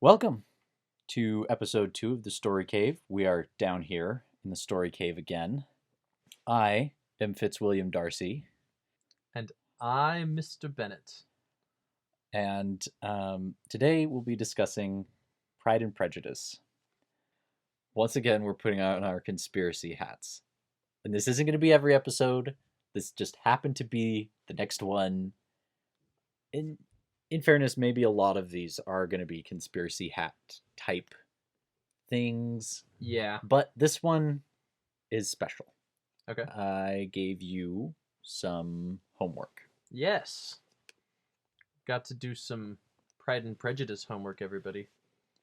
Welcome to episode 2 of the Story Cave. We are down here in the Story Cave again. I am Fitzwilliam Darcy, And I'm Mr. Bennett. and today we'll be discussing Pride and Prejudice. Once again, we're putting on our conspiracy hats. And this isn't going to be every episode. This just happened to be the next one. In fairness, maybe a lot of these are going to be conspiracy hat type things. Yeah. But this one is special. Okay. I gave you some homework. Yes. Got to do some Pride and Prejudice homework, everybody.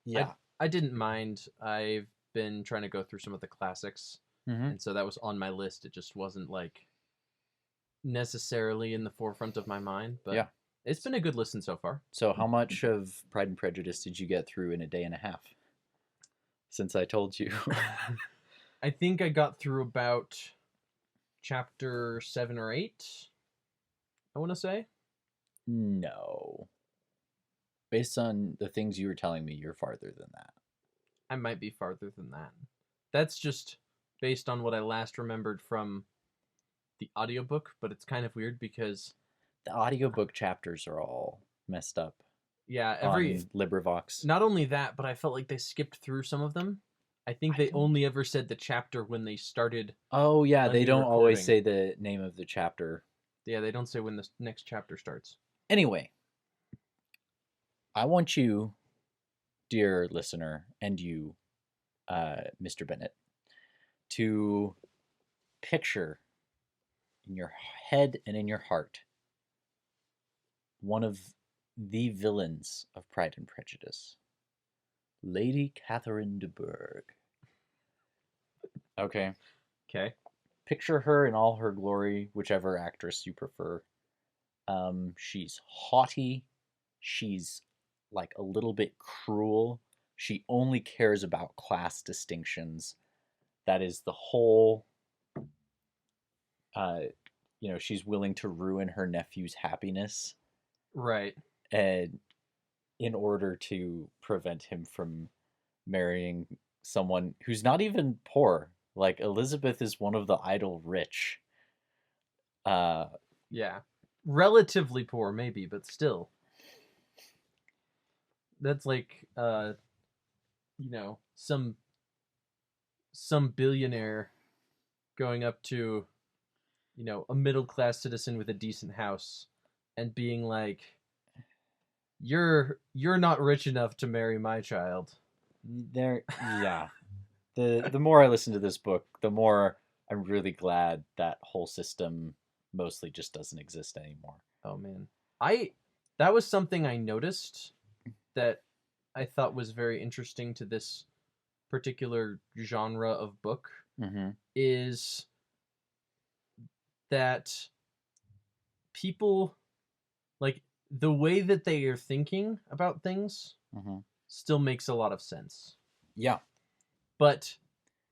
Yeah. I didn't mind. I've been trying to go through some of the classics, Mm-hmm. and so that was on my list. It just wasn't like necessarily in the forefront of my mind, but Yeah. it's been a good listen so far. So how much of Pride and Prejudice did you get through in a day and a half? Since I told you. I think I got through about chapter 7 or 8, I want to say. No. Based on the things you were telling me, you're farther than that. I might be farther than that. That's just based on what I last remembered from the audiobook, but it's kind of weird because The audiobook chapters are all messed up yeah, on LibriVox. not only that, but I felt like they skipped through some of them. I think they only ever said the chapter when they started. Oh, yeah, they new don't always recording. say the name of the chapter. Yeah, they don't say when the next chapter starts. Anyway, I want you, dear listener, and you, Mr. Bennett, to picture in your head and in your heart one of the villains of Pride and Prejudice, Lady Catherine de Bourgh. Okay. Okay. Picture her in all her glory, whichever actress you prefer. She's haughty. She's like a little bit cruel. She only cares about class distinctions. That is the whole. She's willing to ruin her nephew's happiness, Right. and in order to prevent him from marrying someone who's not even poor. Like Elizabeth is one of the idle rich. Uh, Yeah. Relatively poor, maybe, but still. That's like some billionaire going up to a middle class citizen with a decent house and being like, you're not rich enough to marry my child. yeah. The more I listen to this book, the more I'm really glad that whole system mostly just doesn't exist anymore. Oh man. That was something I noticed that I thought was very interesting to this particular genre of book Mm-hmm. is that people, like, the way that they are thinking about things Mm-hmm. still makes a lot of sense. Yeah, But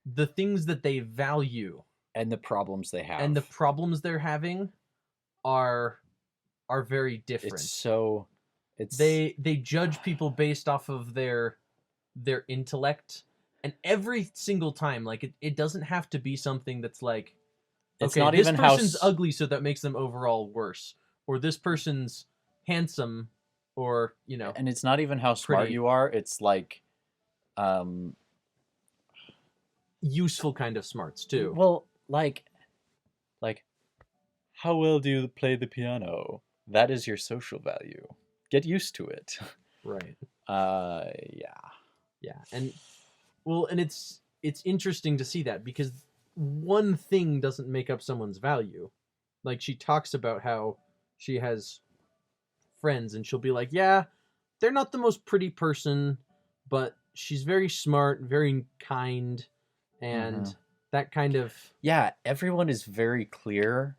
the things that they value and the problems they have, and the problems they're having are very different. They judge people based off of their intellect, and every single time, like, it doesn't have to be something that's like, it's okay, not this even person's ugly, so that makes them overall worse, or this person's handsome, or and it's not even how smart pretty. you are. It's like, useful kind of smarts too. well, like how well do you play the piano? That is your social value. Get used to it. Right. Yeah. Yeah, and it's interesting to see that because one thing doesn't make up someone's value. Like, she talks about how she has friends and she'll be like, yeah, they're not the most pretty person, but she's very smart, very kind, and Mhm. that kind of Yeah, everyone is very clear,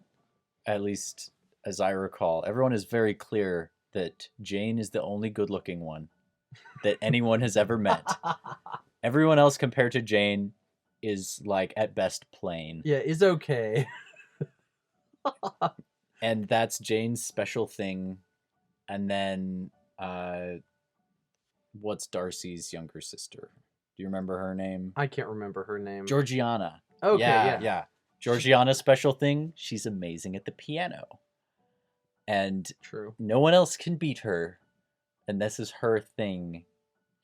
at least as I recall. Everyone is very clear that Jane is the only good-looking one that anyone has ever met. Everyone else compared to Jane is like at best plain. yeah, is okay. And that's Jane's special thing. And then what's Darcy's younger sister? Do you remember her name? I can't remember her name. Georgiana. Okay, yeah, yeah. Georgiana's special thing, she's amazing at the piano. And True. no one else can beat her. And this is her thing.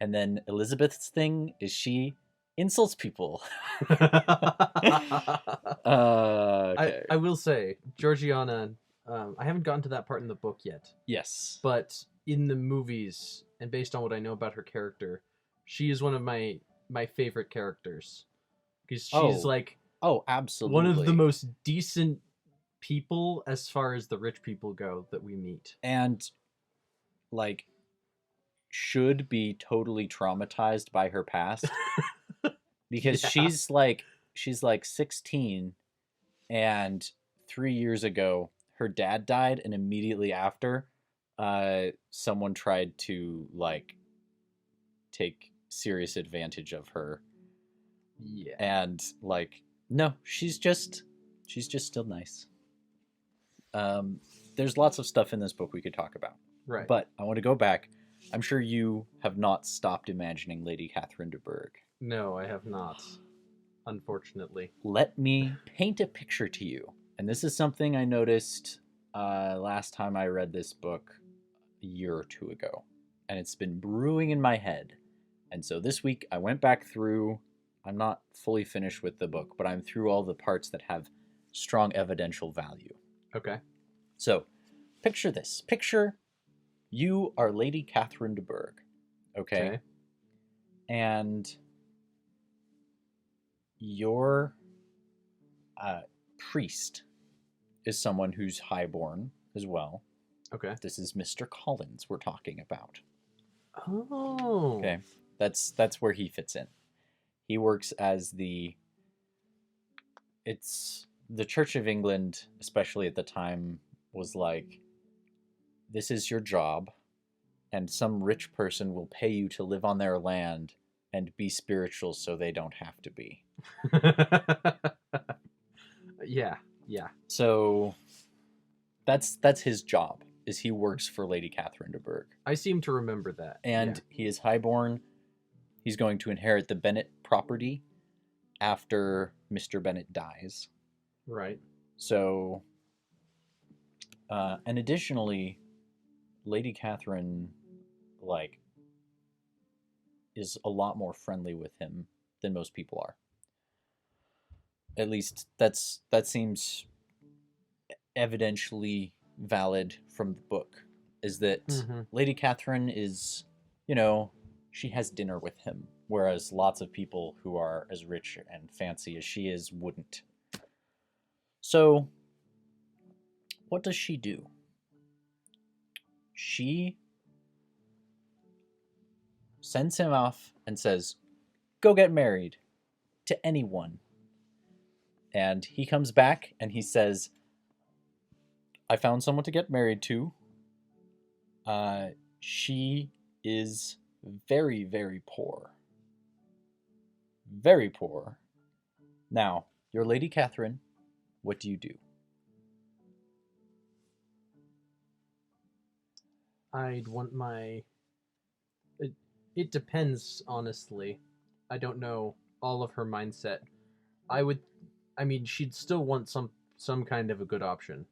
And then Elizabeth's thing is she insults people. Okay. I will say, Georgiana, I haven't gotten to that part in the book yet, Yes. but in the movies, and based on what I know about her character, she is one of my favorite characters. Because she's Oh, absolutely. one of the most decent people as far as the rich people go that we meet. And like should be totally traumatized by her past. Because Yeah. she's like 16, and 3 years ago her dad died, and immediately after someone tried to like take serious advantage of her. Yeah. And like no, she's just still nice. There's lots of stuff in this book we could talk about. Right. But I want to go back. I'm sure you have not stopped imagining Lady Catherine de Bourgh. No, I have not. Unfortunately. Let me paint a picture to you. And this is something I noticed last time I read this book a year or two ago. And it's been brewing in my head. And so this week I went back through. I'm not fully finished with the book, but I'm through all the parts that have strong evidential value. Okay. So picture this. Picture you are Lady Catherine de Bourgh. Okay? And your priest is someone who's highborn as well. Okay. This is Mr. Collins we're talking about. Oh. Okay. That's where he fits in. He works as the Church of England, especially at the time, was like, this is your job, and some rich person will pay you to live on their land and be spiritual so they don't have to be. Yeah. So that's his job, is he works for Lady Catherine de Bourgh. I seem to remember that. And he is highborn. He's going to inherit the Bennet property after Mr. Bennet dies. Right. So, and additionally, Lady Catherine, like, is a lot more friendly with him than most people are. At least that seems evidentially valid from the book, is that Lady Catherine is, she has dinner with him, whereas lots of people who are as rich and fancy as she is wouldn't. So, what does she do? She sends him off and says, go get married to anyone. And he comes back and he says, I found someone to get married to. She is very, very poor. Very poor. Now, you're Lady Catherine. What do you do? I'd want my... It depends, honestly. I don't know all of her mindset. She'd still want some kind of a good option.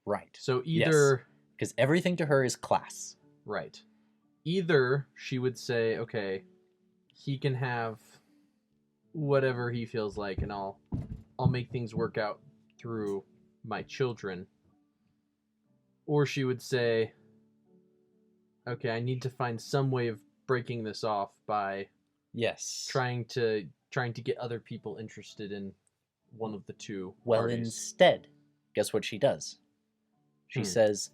Right. So either... Because everything to her is class. Right. Either she would say, okay, he can have whatever he feels like, and I'll make things work out through my children. Or she would say, okay, I need to find some way of breaking this off by trying to get other people interested in one of the two parties. Instead, guess what she does? She says,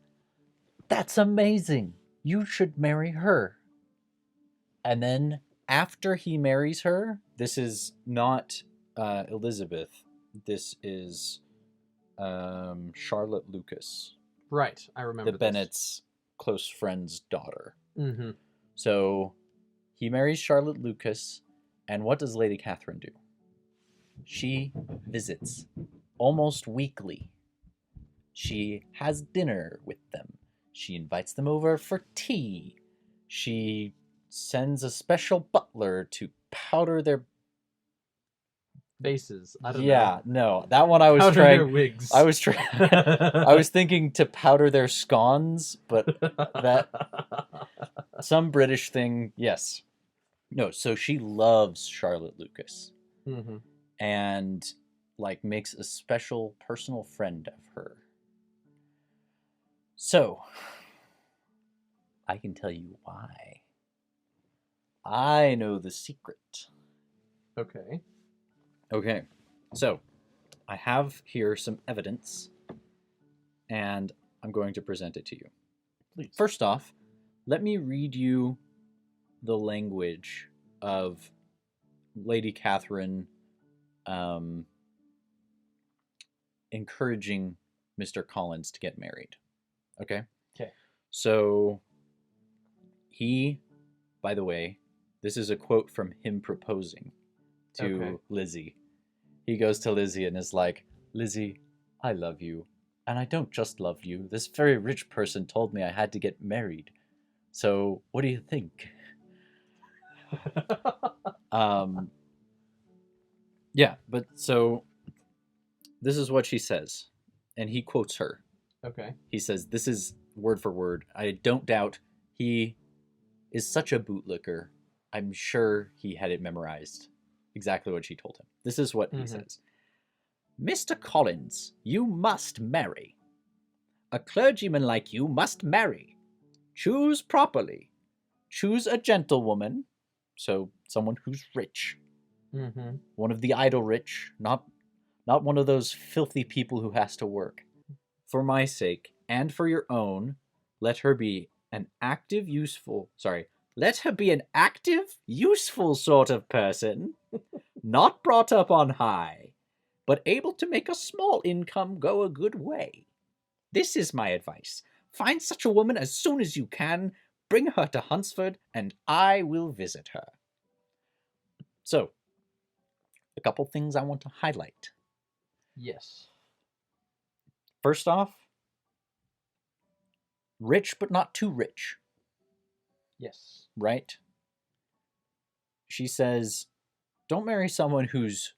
that's amazing. You should marry her. And then after he marries her, this is not Elizabeth. This is Charlotte Lucas. Right, I remember the Bennet's close friend's daughter. Mm-hmm. So he marries Charlotte Lucas, and what does Lady Catherine do? She visits almost weekly. She has dinner with them. She invites them over for tea. She sends a special butler to powder their Faces. I don't yeah, know. no. That one I was Powder their trying wigs. I was trying I was thinking to powder their scones, but that some British thing, yes. No, so she loves Charlotte Lucas Mm-hmm. and like makes a special personal friend of her. So, I can tell you why. I know the secret. Okay. Okay. So, I have here some evidence and I'm going to present it to you. Please. First off, let me read you the language of Lady Catherine encouraging Mr. Collins to get married. Okay? Okay. So he, by the way, this is a quote from him proposing to Lizzie. He goes to Lizzie and is like, Lizzie, I love you. And I don't just love you. This very rich person told me I had to get married. So what do you think? Yeah, but so this is what she says. And he quotes her. Okay. He says, this is word for word. I don't doubt he is such a bootlicker. I'm sure he had it memorized. Exactly what she told him. This is what he says. Mr. Collins, you must marry. A clergyman like you must marry. Choose properly. Choose a gentlewoman, so someone who's rich. Mm-hmm. One of the idle rich, not one of those filthy people who has to work. For my sake, and for your own, let her be an active, useful sort of person, not brought up on high, but able to make a small income go a good way. This is my advice. Find such a woman as soon as you can, bring her to Hunsford, and I will visit her. So, a couple things I want to highlight. Yes. First off, rich but not too rich. Yes. Right? She says, don't marry someone who's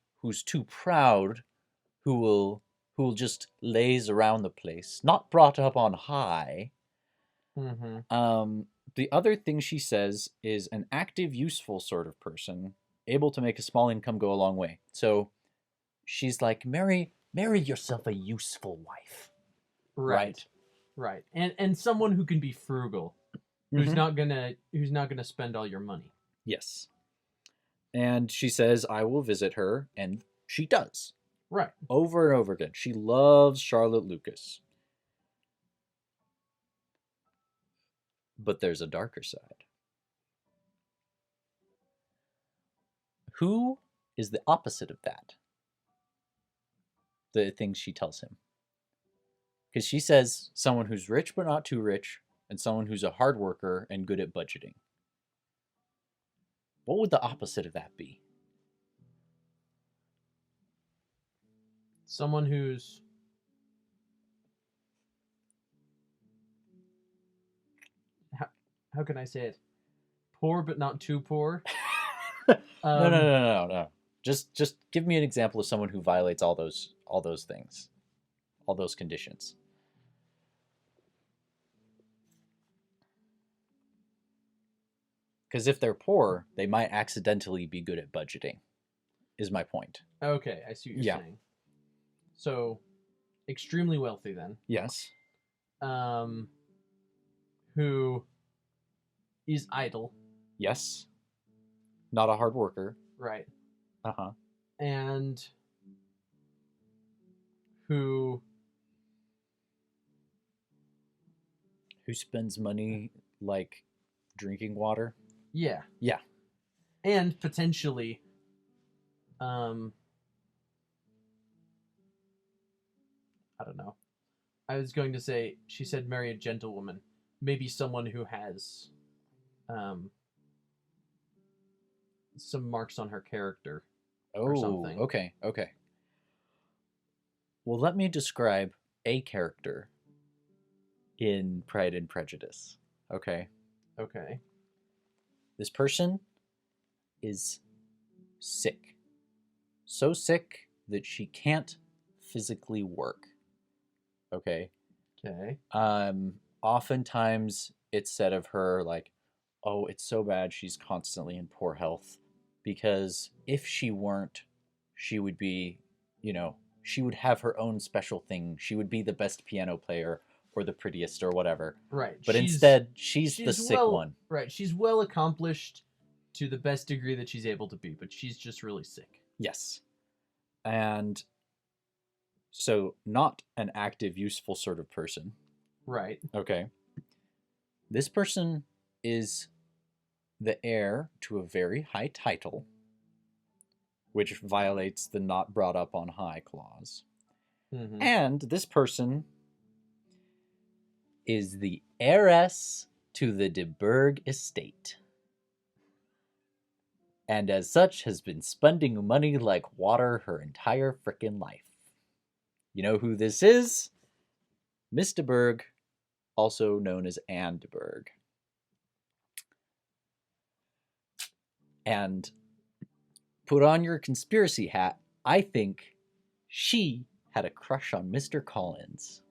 too proud, who will just laze around the place, not brought up on high. Mm-hmm. The other thing she says is an active, useful sort of person, able to make a small income go a long way. So she's like, marry yourself a useful wife. Right. And someone who can be frugal, who's Mm-hmm. not gonna spend all your money. Yes. And she says, I will visit her, and she does. Right. Over and over again. She loves Charlotte Lucas. But there's a darker side. Who is the opposite of that? The things she tells him. Because she says someone who's rich but not too rich, and someone who's a hard worker and good at budgeting. What would the opposite of that be? Someone who's how can I say it? Poor but not too poor. No. Just give me an example of someone who violates all those things, all those conditions. Because if they're poor, they might accidentally be good at budgeting, is my point. Okay, I see what you're saying. So, extremely wealthy then. Yes. Who is idle. Yes. Not a hard worker. Right. Uh-huh. And who spends money like drinking water. Yeah. Yeah. And potentially I don't know. I was going to say, she said marry a gentlewoman. Maybe someone who has some marks on her character or something. Okay. Well, let me describe a character in Pride and Prejudice. Okay. Okay. This person is sick. So sick that she can't physically work. Okay? Okay. Oftentimes it's said of her like, oh, it's so bad she's constantly in poor health, because if she weren't, she would be, she would have her own special thing. She would be the best piano player or the prettiest or whatever. Right. But instead, she's the sick one. Right. She's well accomplished to the best degree that she's able to be, but she's just really sick. Yes. And so not an active, useful sort of person. Right. Okay. This person is the heir to a very high title, which violates the not brought up on high clause. Mm-hmm. And this person is the heiress to the de Burgh estate. And as such has been spending money like water her entire frickin' life. You know who this is? Miss de Burgh, also known as Anne de Burgh. And put on your conspiracy hat, I think she had a crush on Mr. Collins.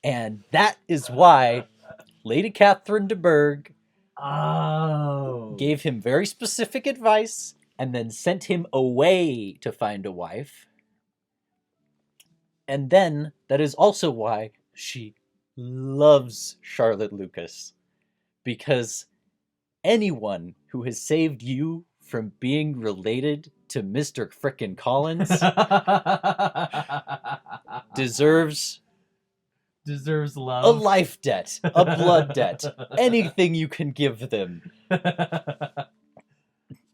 And that is why Lady Catherine de Burgh gave him very specific advice and then sent him away to find a wife. And then that is also why she loves Charlotte Lucas. Because anyone who has saved you from being related to Mr. Frickin' Collins deserves love. A life debt, a blood debt, anything you can give them.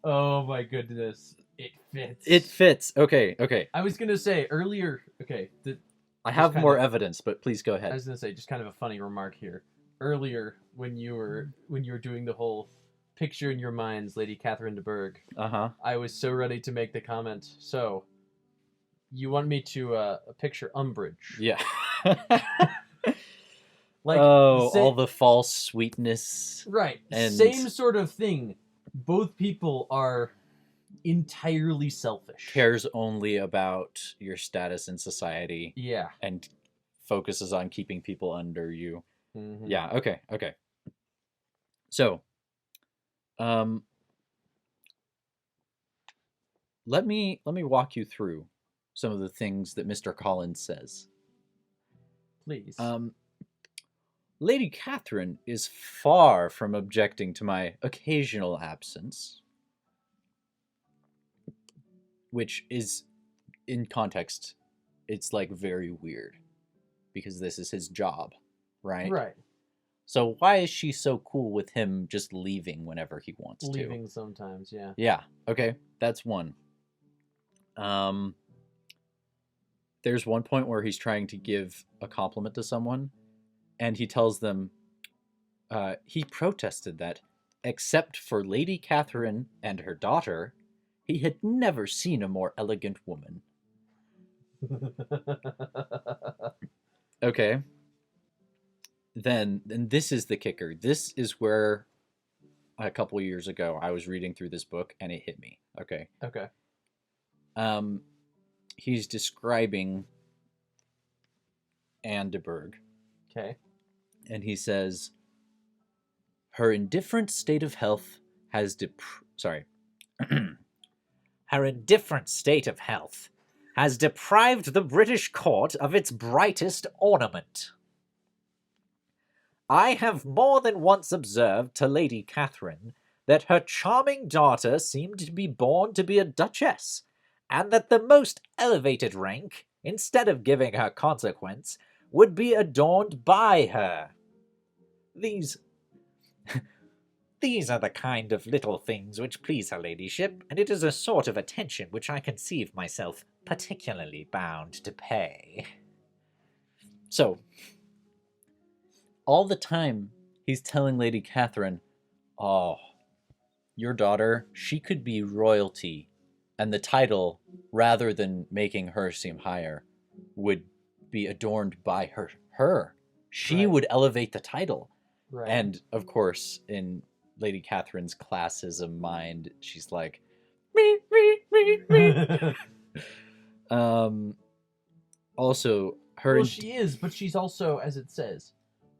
Oh my goodness. It fits. It fits. Okay. I was going to say earlier, okay. I have more evidence, but please go ahead. I was going to say, just kind of a funny remark here. Earlier, when you were doing the whole picture in your minds, Lady Catherine de Burgh, I was so ready to make the comment, so, you want me to picture Umbridge. Yeah. Like, all the false sweetness. Right. And same sort of thing. Both people are entirely selfish. Cares only about your status in society. Yeah. And focuses on keeping people under you. Mm-hmm. Yeah, okay. So, let me walk you through some of the things that Mr. Collins says. Please. Lady Catherine is far from objecting to my occasional absence, which is, in context, it's like very weird, because this is his job, right? Right. So why is she so cool with him just leaving whenever he wants to? Leaving sometimes, yeah. Yeah, okay, that's one. There's one point where he's trying to give a compliment to someone, and he tells them he protested that, except for Lady Catherine and her daughter, he had never seen a more elegant woman. Okay. Then this is the kicker. This is where a couple years ago I was reading through this book and it hit me. Okay. He's describing Anne de Burgh. Okay. And he says, her indifferent state of health has her indifferent state of health has deprived the British court of its brightest ornament. I have more than once observed to Lady Catherine that her charming daughter seemed to be born to be a duchess, and that the most elevated rank, instead of giving her consequence, would be adorned by her. These are the kind of little things which please her ladyship, and it is a sort of attention which I conceive myself particularly bound to pay. So, all the time he's telling Lady Catherine, oh, your daughter, she could be royalty, and the title, rather than making her seem higher, would be adorned by her. She would elevate the title. Right. And of course, in Lady Catherine's classism mind, she's like, me, me, me, me. Also, her. Well, she is, but she's also, as it says,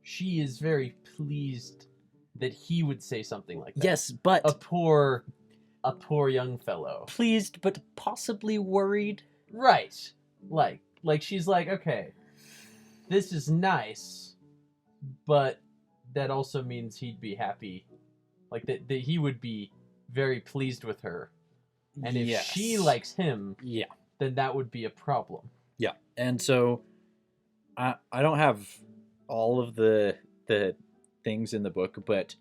she is very pleased that he would say something like that. Yes, but a poor young fellow. pleased, but possibly worried. Right. Like she's like, okay, this is nice, but that also means he'd be happy. Like that he would be very pleased with her. And if Yes. she likes him, Yeah. then that would be a problem. Yeah. And so I don't have all of the things in the book, but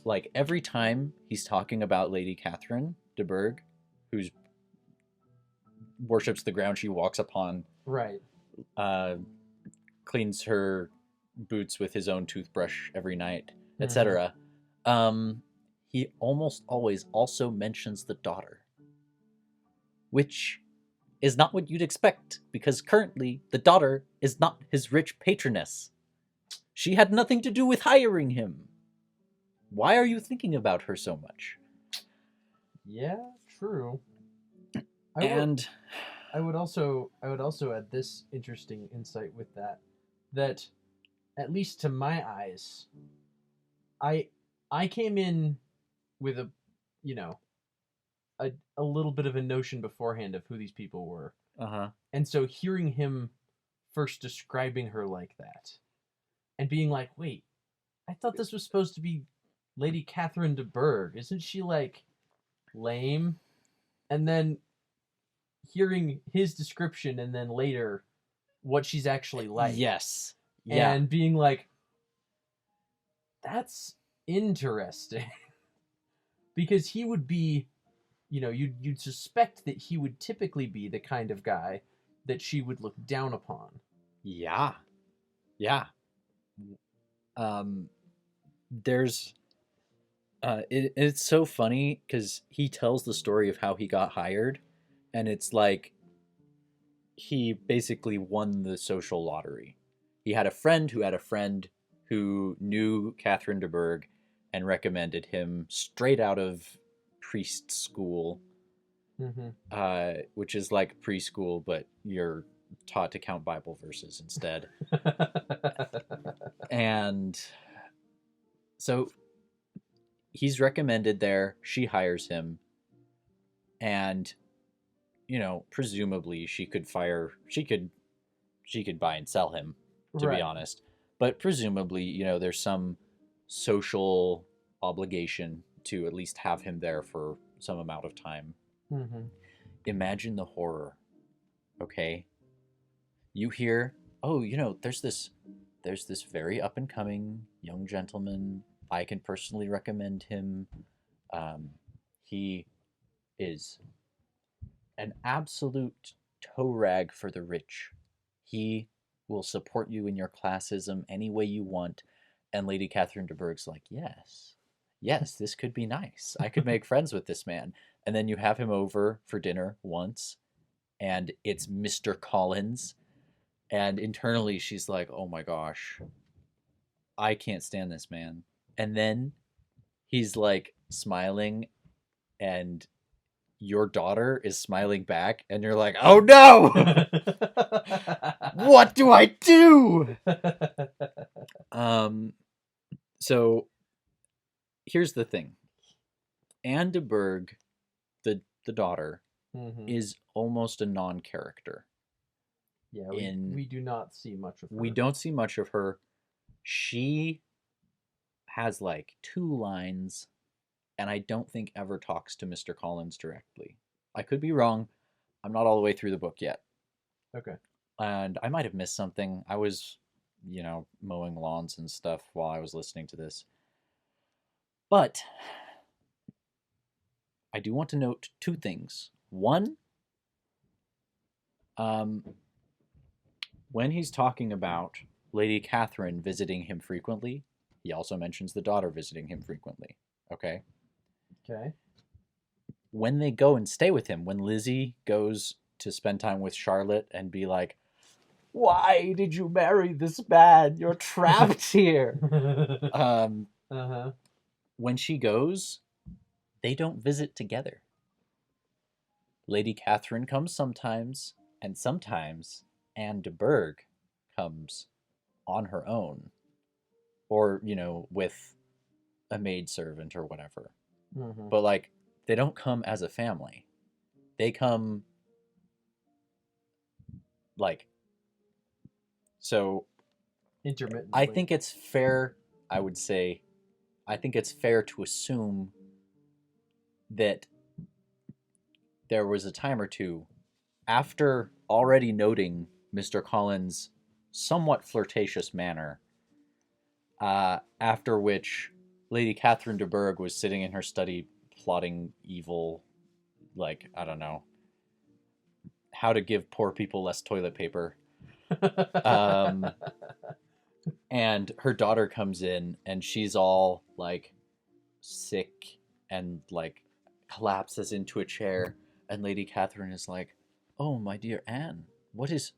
like every time he's talking about Lady Catherine de Bourgh, who's worships the ground she walks upon, Right. Cleans her boots with his own toothbrush every night, Mhm. etc. He almost always also mentions the daughter, which is not what you'd expect, because currently the daughter is not his rich patroness. She had nothing to do with hiring him. Why are you thinking about her so much? Yeah, true. I would also add this interesting insight with that at least to my eyes, I came in with a a little bit of a notion beforehand of who these people were. Uh-huh. And so hearing him first describing her like that and being like, wait, I thought this was supposed to be Lady Catherine de Bourgh. Isn't she like lame? And then hearing his description and then later what she's actually like. Yes. Yeah. And being like, that's interesting. Because he would be, you'd suspect that he would typically be the kind of guy that she would look down upon. Yeah. Yeah. There's it's so funny because he tells the story of how he got hired, and it's like he basically won the social lottery. He had a friend who had a friend who knew Catherine de Bourgh and recommended him straight out of priest school, which is like preschool, but you're taught to count Bible verses instead. And so he's recommended there. She hires him, and presumably she could buy and sell him, to be honest. But presumably, there's some social obligation to at least have him there for some amount of time. Imagine the horror. Okay, you hear, oh, there's this very up and coming young gentleman. I can personally recommend him. He is an absolute toe rag for the rich. He will support you in your classism any way you want. And Lady Catherine de Bourgh's like, yes, this could be nice. I could make friends with this man. And then you have him over for dinner once, and it's Mr. Collins. And internally, she's like, oh my gosh, I can't stand this man. And then he's like smiling, and your daughter is smiling back, and you're like, oh no! What do I do? So here's the thing. Anne de Bourgh, the daughter, is almost a non-character. Yeah, we do not see much of her. We don't see much of her. She has like 2 lines, and I don't think ever talks to Mr. Collins directly. I could be wrong. I'm not all the way through the book yet. Okay. And I might have missed something. I was, mowing lawns and stuff while I was listening to this. But I do want to note 2 things. One, when he's talking about Lady Catherine visiting him frequently, he also mentions the daughter visiting him frequently. Okay? Okay. When they go and stay with him, when Lizzie goes to spend time with Charlotte and be like, Why did you marry this man? You're trapped here. Uh-huh. When she goes, they don't visit together. Lady Catherine comes sometimes, and sometimes Anne de Bourgh comes on her own, or, with a maidservant or whatever. Mm-hmm. But, like, they don't come as a family. They come, like, so Intermittently. I think it's fair, I would say, I think it's fair to assume that there was a time or two after already noting Mr. Collins' somewhat flirtatious manner, after which Lady Catherine de Bourgh was sitting in her study plotting evil, like, I don't know, how to give poor people less toilet paper. And her daughter comes in and she's all like sick and like collapses into a chair, and Lady Catherine is like, "Oh, my dear Anne, what is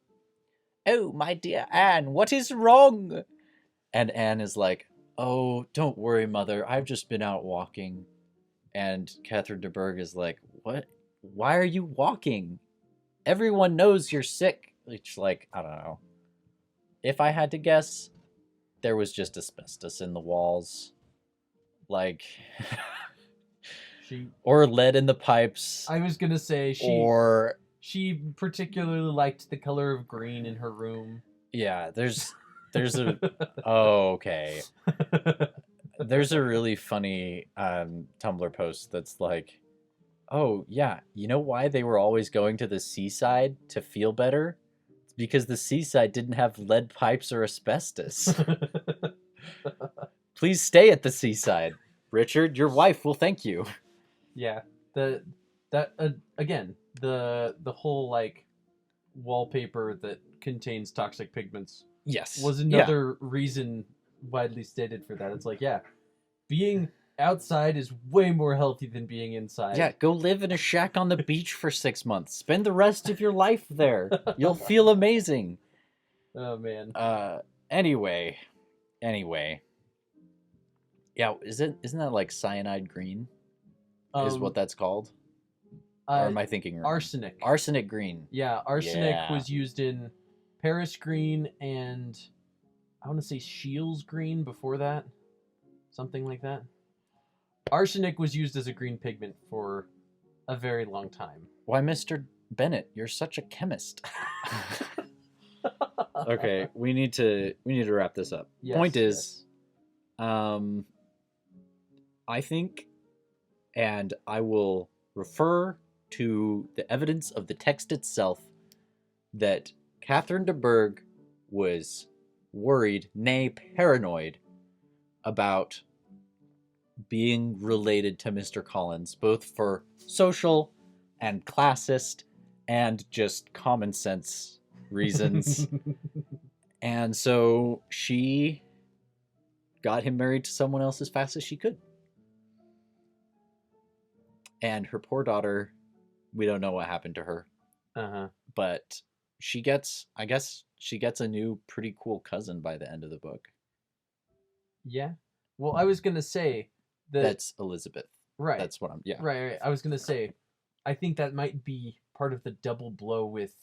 Oh, my dear Anne, what is wrong?" And Anne is like, "Oh, don't worry, mother. I've just been out walking." And Catherine de Bourgh is like, "What? Why are you walking? Everyone knows you're sick." It's like, I don't know. If I had to guess, there was just asbestos in the walls. Like, or lead in the pipes. I was gonna say she particularly liked the color of green in her room. Yeah, there's a oh, okay. There's a really funny Tumblr post that's like, "Oh yeah, you know why they were always going to the seaside to feel better? It's because the seaside didn't have lead pipes or asbestos." Please stay at the seaside, Richard. Your wife will thank you. Yeah, again, the whole like wallpaper that contains toxic pigments. Yes, was another reason widely stated for that. It's like, yeah, being outside is way more healthy than being inside. Yeah, go live in a shack on the beach for 6 months. Spend the rest of your life there. You'll feel amazing. Oh man. Anyway. Yeah, isn't that like cyanide green? Is what that's called? Or am I thinking wrong? Arsenic. Arsenic green. Yeah, arsenic was used in Paris green and I want to say Shields green before that. Something like that. Arsenic was used as a green pigment for a very long time. Why, Mr. Bennett, you're such a chemist. Okay, we need to wrap this up. Yes, Point is, I think, and I will refer to the evidence of the text itself, that Catherine de Bourgh was worried, nay, paranoid, about being related to Mr. Collins, both for social and classist and just common sense reasons. And so she got him married to someone else as fast as she could. And her poor daughter, we don't know what happened to her. But she gets a new pretty cool cousin by the end of the book. Yeah. Well, I was going to say that's Elizabeth. Right. That's what I'm, yeah. Right. I was going to say, I think that might be part of the double blow with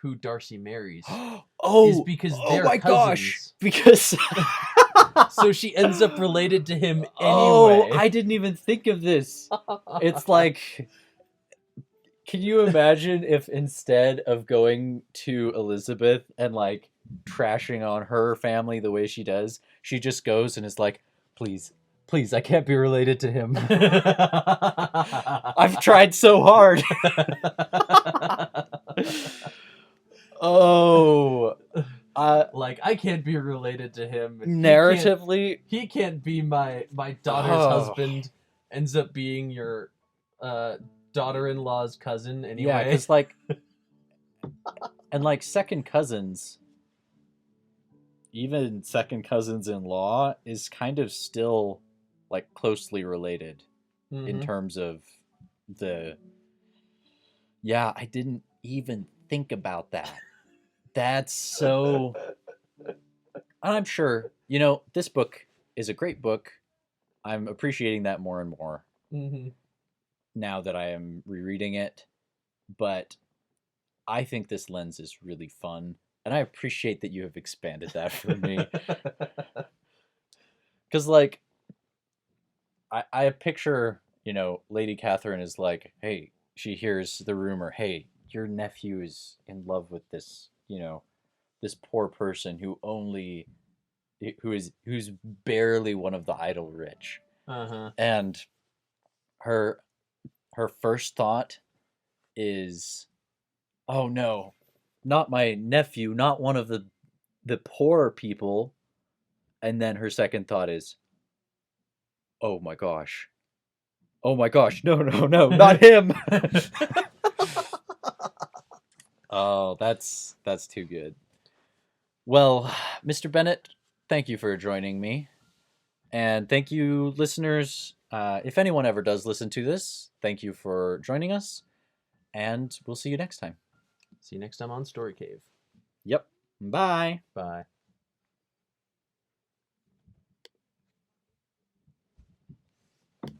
who Darcy marries. Is because they're my cousins. Gosh. Because so she ends up related to him anyway. Oh, I didn't even think of this. It's like, can you imagine if instead of going to Elizabeth and like trashing on her family the way she does, she just goes and is like, please, I can't be related to him. I've tried so hard. Like, I can't be related to him. Narratively, he can't be my daughter's husband. Ends up being your daughter-in-law's cousin anyway. Yeah, because like, and like second cousins, even second cousins-in-law is kind of still like closely related in terms of the. Yeah, I didn't even think about that. That's so. I'm sure, this book is a great book. I'm appreciating that more and more Mm-hmm. now that I am rereading it. But I think this lens is really fun. And I appreciate that you have expanded that for me. Because, like, I picture, Lady Catherine is like, hey, she hears the rumor, hey, your nephew is in love with this, this poor person who's barely one of the idle rich. Uh-huh. And her her first thought is, oh no, not my nephew, not one of the poor people. And then her second thought is, oh my gosh. Oh my gosh, no, no, no, not him. Oh, that's too good. Well, Mr. Bennett, thank you for joining me. And thank you, listeners. If anyone ever does listen to this, thank you for joining us. And we'll see you next time. See you next time on Story Cave. Yep. Bye. Bye.